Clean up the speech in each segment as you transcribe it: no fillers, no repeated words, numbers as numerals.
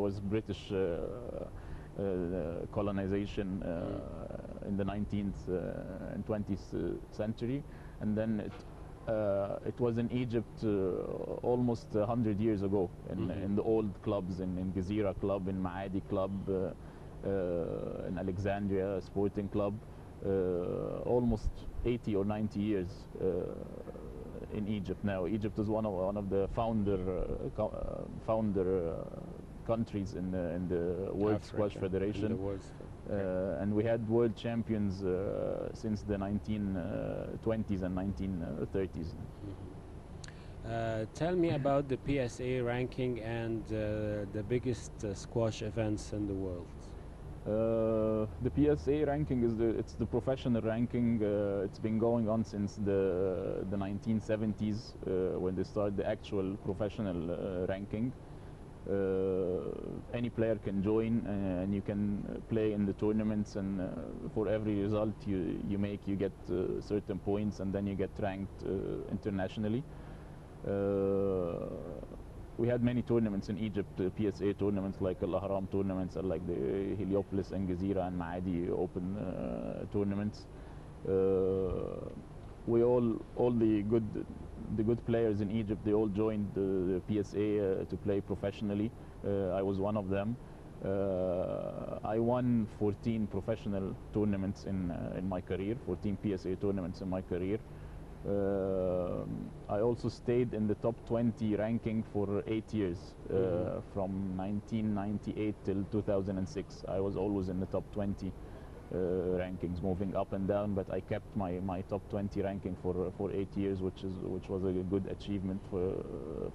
was British colonization in the 19th and 20th century, and then it was in Egypt almost 100 years ago in the old clubs, in Gezira Club, in Maadi Club, in Alexandria Sporting Club, almost 80 or 90 years in Egypt now. Egypt is one of the founder countries in the World Squash Federation. And we had world champions since the 1920s and 1930s. Tell me about the PSA ranking and the biggest squash events in the world. The PSA ranking is the professional ranking. It's been going on since the 1970s when they started the actual professional ranking. Any player can join and you can play in the tournaments, and for every result you make, you get certain points, and then you get ranked internationally. We had many tournaments in Egypt, PSA tournaments like Al Ahram tournaments, or like the Heliopolis and Gezira and Maadi Open tournaments. We all the good players in Egypt, they all joined the PSA to play professionally. I was one of them. I won 14 professional tournaments in my career, 14 PSA tournaments in my career. I also stayed in the top 20 ranking for 8 years, from 1998 till 2006. I was always in the top 20 rankings, moving up and down, but I kept my top 20 ranking for 8 years, which was a good achievement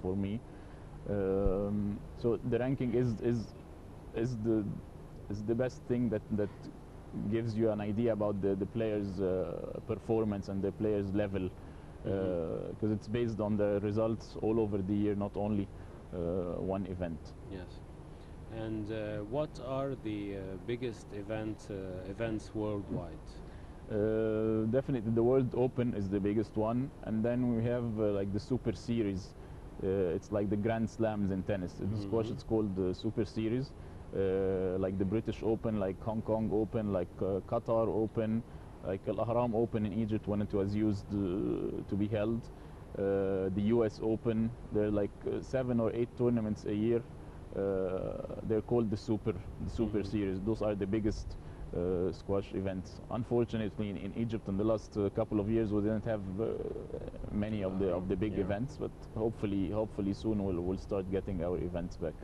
for me. So the ranking is the best thing that gives you an idea about the players' performance and the players' level, because it's based on the results all over the year, not only one event. Yes. And what are the biggest events worldwide? Definitely the World Open is the biggest one, and then we have like the Super Series. It's like the Grand Slams in tennis. In squash, it's called the Super Series. Like the British Open, like Hong Kong Open, like Qatar Open, like Al Ahram Open in Egypt when it was used to be held. The US Open. There are like 7 or 8 tournaments a year. They're called the Super Series. Those are the biggest squash events. Unfortunately, in Egypt in the last couple of years, we didn't have many of the big events, but hopefully soon we'll start getting our events back.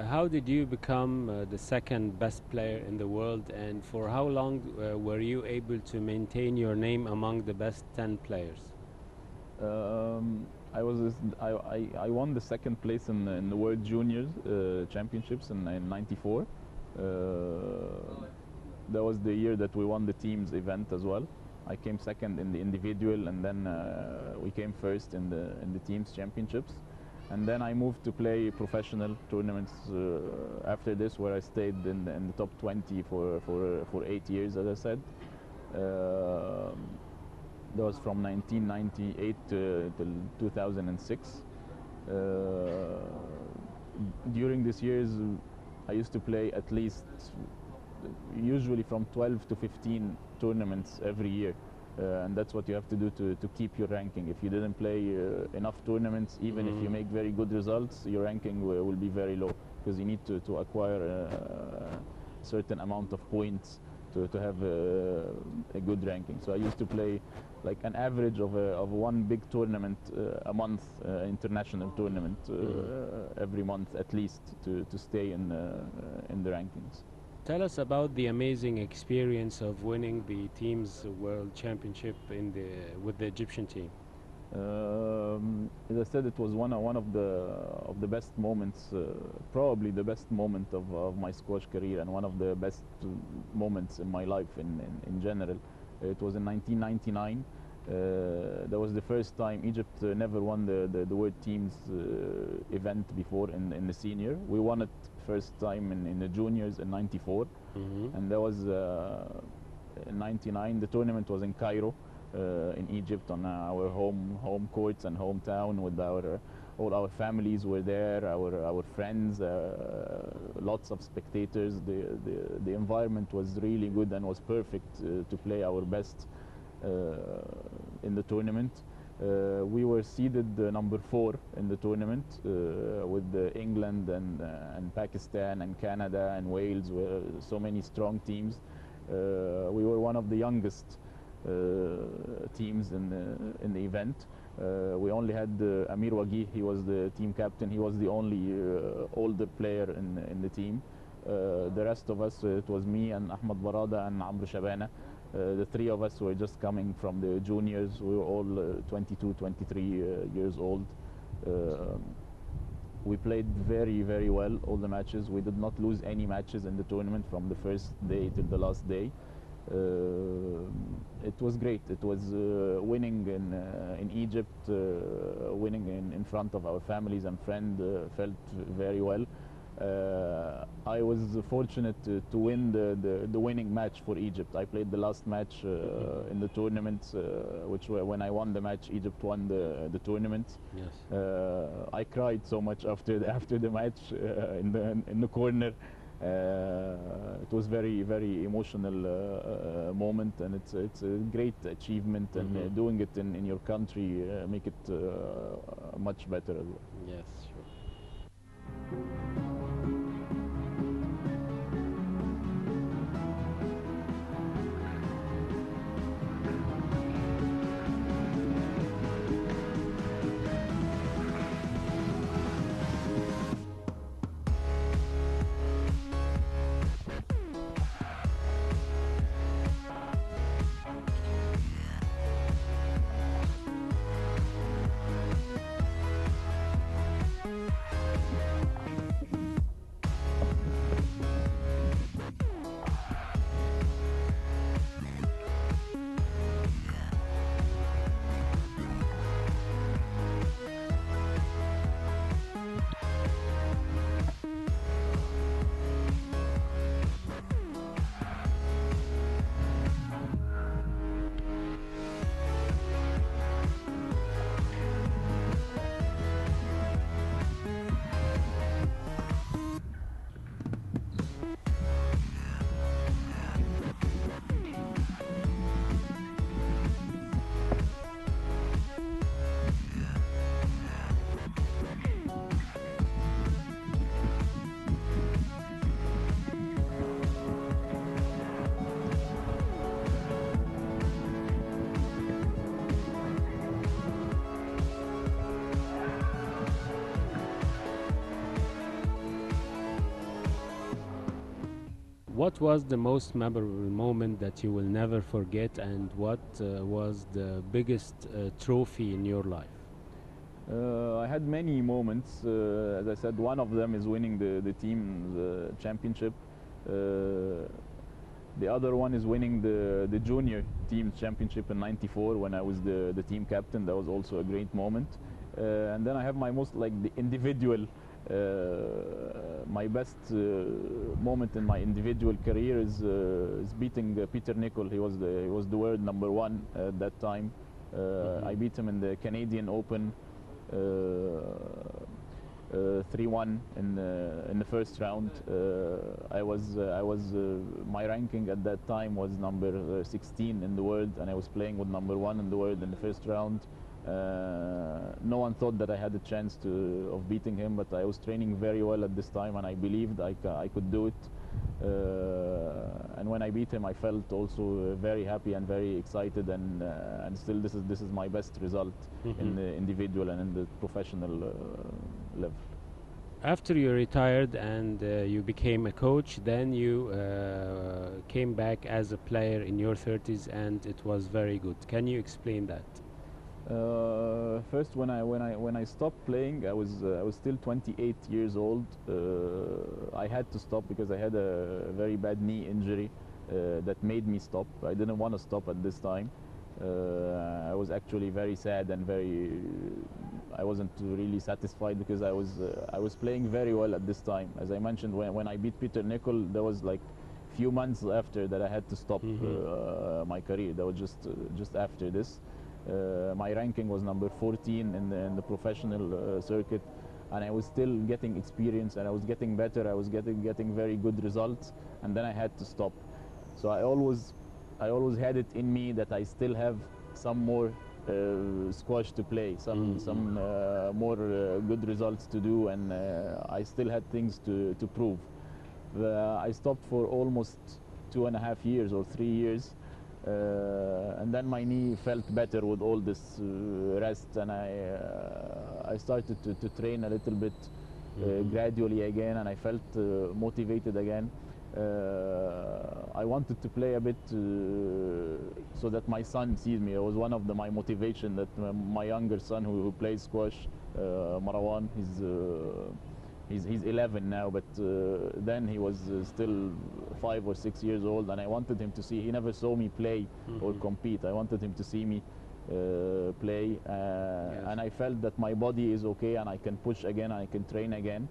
How did you become the second best player in the world, and for how long were you able to maintain your name among the best 10 players? I won the second place in the World Juniors Championships in '94. That was the year that we won the teams event as well. I came second in the individual, and then we came first in the teams championships. And then I moved to play professional tournaments after this, where I stayed in the top 20 for 8 years, as I said. That was from 1998 till 2006. During these years, I used to play at least, usually from 12 to 15 tournaments every year. And that's what you have to do to keep your ranking. If you didn't play enough tournaments, even if you make very good results, your ranking will be very low, because you need to acquire a certain amount of points to have a good ranking. So I used to play like an average of one big tournament a month, international tournament every month at least to stay in the rankings. Tell us about the amazing experience of winning the team's world championship with the Egyptian team. As I said, it was one of the best moments, probably the best moment of my squash career, and one of the best moments in my life in general. It was in 1999. That was the first time Egypt never won the World Teams event before in the senior. We won it first time in the juniors in '94, and that was in '99. The tournament was in Cairo, in Egypt, on our home courts and hometown. With all our families were there, our friends, lots of spectators. The environment was really good and was perfect to play our best in the tournament. We were seeded number 4 in the tournament with England and Pakistan and Canada and Wales, so many strong teams. We were one of the youngest teams in the event. We only had Amir Wagih. He was the team captain. He was the only older player in the team. The rest of us, it was me and Ahmad Barada and Amr Shabana. The 3 of us were just coming from the juniors. We were all 22, 23 years old. We played very, very well all the matches. We did not lose any matches in the tournament from the first day till the last day. It was great. It was winning in Egypt, winning in front of our families and friends, felt very well. I was fortunate to win the winning match for Egypt. I played the last match in the tournament, which when I won the match, Egypt won the tournament. Yes. I cried so much after the match in the corner. It was very, very emotional moment, and it's a great achievement, and doing it in your country make it much better as well. Yes, sure. What was the most memorable moment that you will never forget, and what was the biggest trophy in your life? I had many moments. As I said, one of them is winning the team championship. The other one is winning the junior team championship in '94 when I was the team captain. That was also a great moment. And then I have my most the individual. My best moment in my individual career is beating Peter Nicol. He was the world number 1 at that time. I beat him in the Canadian Open 3-1 in the first round. My ranking at that time was number 16 in the world, and I was playing with number 1 in the world in the first round. No one thought that I had a chance of beating him, but I was training very well at this time, and I believed I could do it. And when I beat him, I felt also very happy and very excited, and still this is my best result in the individual and in the professional level. After you retired and you became a coach, then you came back as a player in your 30s, and it was very good. Can you explain that? First, when I stopped playing, I was still 28 years old. I had to stop because I had a very bad knee injury that made me stop. I didn't want to stop at this time. I was actually very sad and I wasn't really satisfied because I was playing very well at this time. As I mentioned, when I beat Peter Nicol, there was like few months after that I had to stop my career. That was just after this. My ranking was number 14 in the professional circuit, and I was still getting experience, and I was getting better. I was getting very good results, and then I had to stop. So I always had it in me that I still have some more squash to play, some more good results to do, and I still had things to prove. I stopped for almost 2.5 years or 3 years. And then my knee felt better with all this rest, and I started to train a little bit gradually again, and I felt motivated again. I wanted to play a bit so that my son sees me. It was one of my motivation that my younger son who plays squash, Marwan, he's 11 now, but then he was still 5 or 6 years old, and I wanted him to see. He never saw me play or compete. I wanted him to see me play, Yes. and I felt that my body is okay and I can push again, I can train again.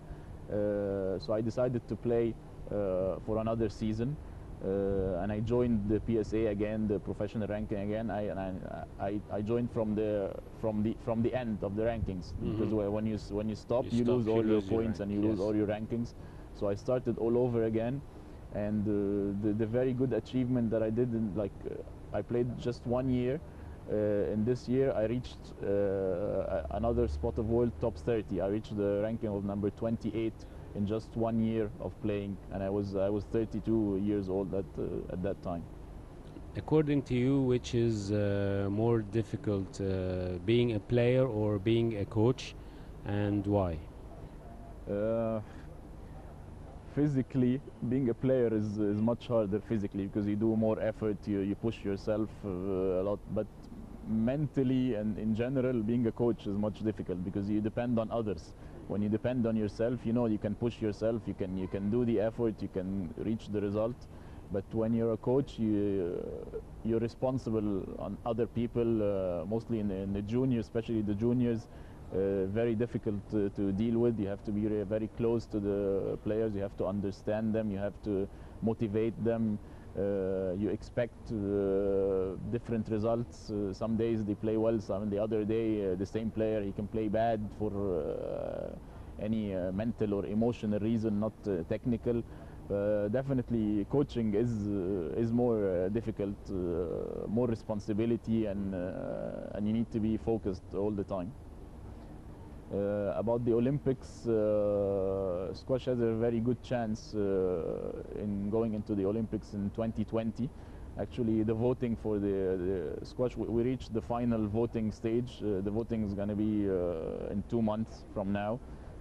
So I decided to play for another season, and I joined the PSA again, the professional ranking again. I joined from the end of the rankings, because when you stop, you lose all your points and you lose all your rankings. So I started all over again, and the very good achievement that I did, I played just 1 year. In this year, I reached another spot of world top 30. I reached the ranking of number 28 in just 1 year of playing, and I was 32 years old at that time. According to you, which is more difficult, being a player or being a coach, and why? Physically, being a player is much harder physically, because you do more effort, you push yourself a lot. But mentally and in general, being a coach is much difficult, because you depend on others. When you depend on yourself, you can push yourself, you can do the effort, you can reach the result. But when you're a coach, you're responsible on other people, mostly in the juniors, especially the juniors. Very difficult to deal with. You have to be very close to the players. You have to understand them. You have to motivate them. You expect different results. Some days they play well. The other day, the same player, he can play bad for any mental or emotional reason, not technical. Definitely, coaching is more difficult, more responsibility, and you need to be focused all the time. About the Olympics, squash has a very good chance in going into the Olympics in 2020. Actually, the voting for the squash, we reached the final voting stage. The voting is going to be in 2 months from now.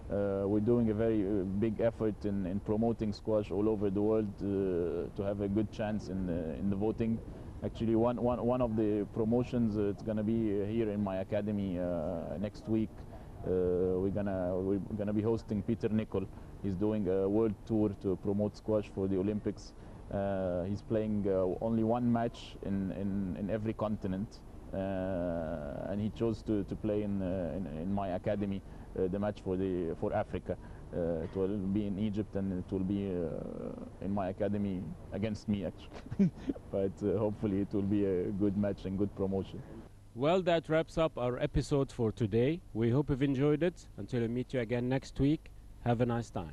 We're doing a very big effort in promoting squash all over the world to have a good chance in the voting. Actually, one of the promotions, it's going to be here in my academy next week. We're gonna be hosting Peter Nicol. He's doing a world tour to promote squash for the Olympics. He's playing only 1 match in every continent, and he chose to play in my academy the match for Africa. It will be in Egypt, and it will be in my academy against me, actually. But hopefully it will be a good match and good promotion. Well, that wraps up our episode for today. We hope you've enjoyed it. Until we meet you again next week, have a nice time.